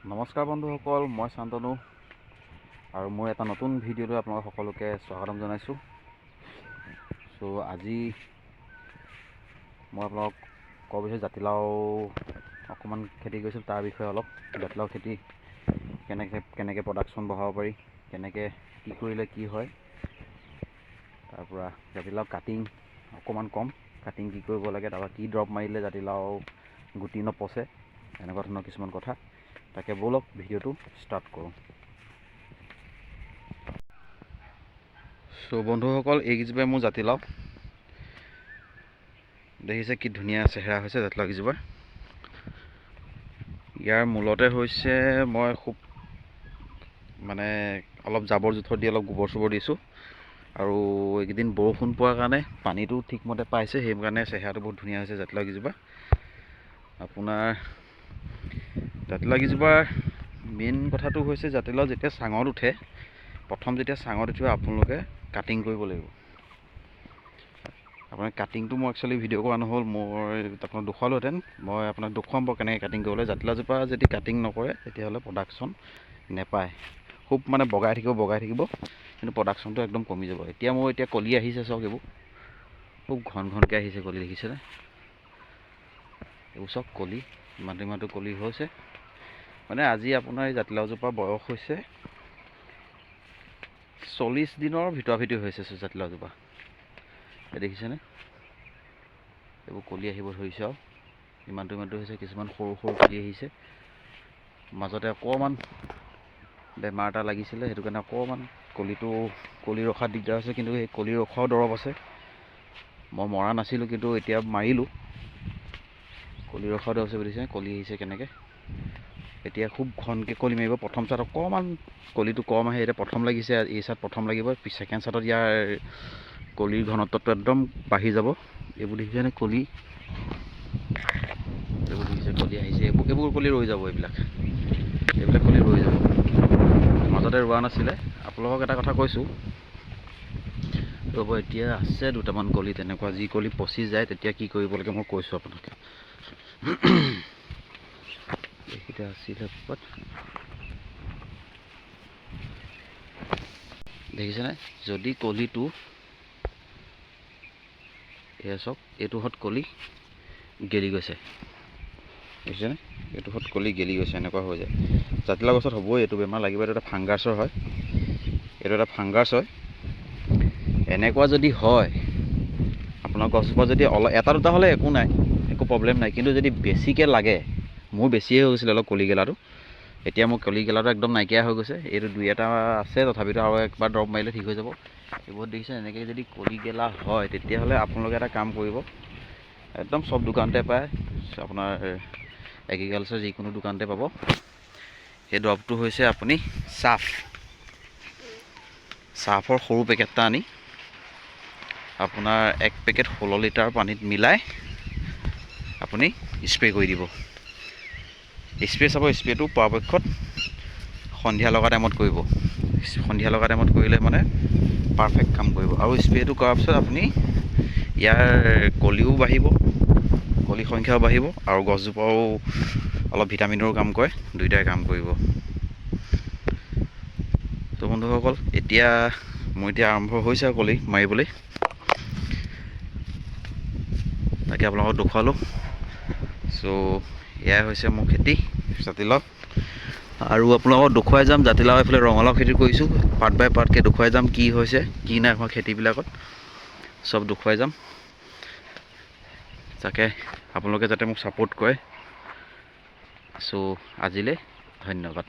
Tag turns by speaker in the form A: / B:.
A: নমস্কাৰ বন্ধুসকল, মই শান্তনু আৰু মই এটা নতুন ভিডিঅ'লৈ আপোনালোক সকলোকে স্বাগতম জনাইছোঁ। আজি মই আপোনালোক ক'ব বিচাৰিছোঁ জাতিলাও অকণমান খেতি কৰিছোঁ, তাৰ বিষয়ে অলপ জাতিলাও খেতি কেনেকৈ প্ৰডাকশ্যন বঢ়াব পাৰি, কেনেকৈ কি কৰিলে কি হয়, তাৰপৰা জাতিলাও কাটিং অকণমান কম, কাটিং কি কৰিব লাগে, তাৰপৰা কি দৰৱ মাৰিলে জাতিলাও গুটি নপচে, এনেকুৱা ধৰণৰ কিছুমান কথা। তাকে ব'লক ভিডিঅ'টো ষ্টাৰ্ট কৰোঁ। বন্ধুসকল, এইকেইজোপাই মোৰ জাতিলাও দেখিছে কি ধুনীয়া চেহেৰা হৈছে জাতিলাও কেইজোপাৰ। ইয়াৰ মূলতে হৈছে মই খুব অলপ জাবৰ জোঁথৰ দি অলপ গোবৰ চোবৰ দিছোঁ, আৰু এইকেইদিন বৰষুণ পোৱাৰ কাৰণে পানীটো ঠিকমতে পাইছে, সেইকাৰণে চেহেৰাটো বহুত ধুনীয়া হৈছে জাতিলাও কেইজোপা। আপোনাৰ জাতিলাও কেইজোপাৰ মেইন কথাটো হৈছে জাতিলাও যেতিয়া চাঙত উঠে, প্ৰথম যেতিয়া চাঙত উঠিব আপোনালোকে কাটিং কৰিব লাগিব। আপোনাৰ কাটিংটো মই একচুৱেলি ভিডিঅ' কৰা নহ'ল, মই আপোনাক দেখুৱালোহেঁতেন, মই আপোনাক দেখুৱাম বাৰু কেনেকৈ কাটিং কৰিব লাগে। জাতিলাওজোপা যদি কাটিং নকৰে তেতিয়াহ'লে প্ৰডাকশ্যন নেপায়, খুব বগাই থাকিব, কিন্তু প্ৰডাকশ্যনটো একদম কমি যাব। এতিয়া কলি আহিছে, চাওক এইবোৰ খুব ঘনকৈ আহিছে কলি, দেখিছেনে? এইবোৰ চব কলি, ইমানটো কলি হৈছে। আজি আপোনাৰ এই জাতিলাওজোপা বয়স হৈছে 40 দিনৰ ভিতৰা হৈছে জাতিলাওজোপা। দেখিছেনে? এইবোৰ কলি আহিব ধৰিছে, আৰু ইমানটো হৈছে, কিছুমান সৰু কলি আহিছে। মাজতে অকণমান বেমাৰ এটা লাগিছিলে, সেইটো কাৰণে অকণমান কলি ৰখাত দিগদাৰ হৈছে, কিন্তু সেই কলি ৰখাও দৰৱ আছে। মই মৰা নাছিলোঁ, কিন্তু এতিয়া মাৰিলোঁ। কলি ৰখাও দৰৱ আছে, বুজিছে? কলি আহিছে কেনেকৈ, এতিয়া খুব ঘনকৈ কলি মাৰিব। প্ৰথম চাত অকণমান কলিটো কম আহে, এতিয়া প্ৰথম লাগিছে, এই চাত প্ৰথম লাগিব, ছেকেণ্ড চাতত ইয়াৰ কলিৰ ঘনত্বটো একদম বাঢ়ি যাব। এইবোৰ দেখিছেনে কলি, এইবোৰ দেখিছে কলি আহিছে, এইবোৰ কলি ৰৈ যাব, এইবিলাক কলি ৰৈ যাব। মাজতে ৰোৱা নাছিলে। আপোনালোকক এটা কথা কৈছোঁ, ৰ'ব, এতিয়া আছে দুটামান কলি তেনেকুৱা, যি কলি পচি যায় তেতিয়া কি কৰিব লাগে মই কৈছোঁ আপোনালোকে। এইকেইটা আছিলে ক'ৰবাত, দেখিছেনে? যদি কলিটো এয়া চাওক, এইটো হত কলি গেলি গৈছে, দেখিছেনে? এইটো হত কলি গেলি গৈছে, এনেকুৱা হৈ যায়। জাতিলাও গছত হ'বই এইটো বেমাৰ, লাগিব। এইটো এটা ফাংগাছৰ হয়, এনেকুৱা যদি হয় আপোনাৰ গছজোপা, যদি এটা দুটা হ'লে একো নাই, একো প্ৰব্লেম নাই, কিন্তু যদি বেছিকৈ লাগে, মোৰ বেছিয়ে হৈ গৈছিলে অলপ কলি গেলাটো, এতিয়া মোৰ কলি গেলাটো একদম নাইকিয়া হৈ গৈছে। এইটো দুই এটা আছে, তথাপিতো আৰু একবাৰ দৰৱ মাৰিলে ঠিক হৈ যাব। এইবোৰ দেখিছে, এনেকৈ যদি কলি গেলা হয় তেতিয়াহ'লে আপোনালোকে এটা কাম কৰিব, একদম চব দোকানতে পায়, আপোনাৰ এগ্ৰিকালচাৰ যিকোনো দোকানতে পাব। সেই দৰৱটো হৈছে আপুনি চাৰ্ফৰ সৰু পেকেট এটা আনি আপোনাৰ 1 পেকেট 16 লিটাৰ পানীত মিলাই আপুনি স্প্ৰে কৰি দিব। স্প্ৰেটো পৰাপক্ষত সন্ধিয়া লগা টাইমত কৰিব। সন্ধিয়া লগা টাইমত কৰিলে পাৰফেক্ট কাম কৰিব। আৰু স্প্ৰেটো কৰাৰ পিছত আপুনি ইয়াৰ কলিও বাঢ়িব, কলি সংখ্যাও বাঢ়িব, আৰু গছজোপাও অলপ ভিটামিনৰো কাম কৰে, দুইটাই কাম কৰিব। তো বন্ধুসকল, মোৰ আৰম্ভ হৈছে আৰু কলি মাৰিবলৈ, তাকে আপোনালোকক দেখুৱালোঁ। এয়াই হৈছে মোৰ খেতি জাতিলাও, আৰু আপোনালোকক দেখুৱাই যাম জাতিলাও। এইফালে ৰঙালাও খেতি কৰিছোঁ, পাৰ্ট বাই পাৰ্টকৈ দেখুৱাই যাম কি হৈছে কি নাই হোৱা খেতিবিলাকত, চব দেখুৱাই যাম। তাকে আপোনালোকে যাতে মোক ছাপোৰ্ট কৰে। আজিলৈ ধন্যবাদ।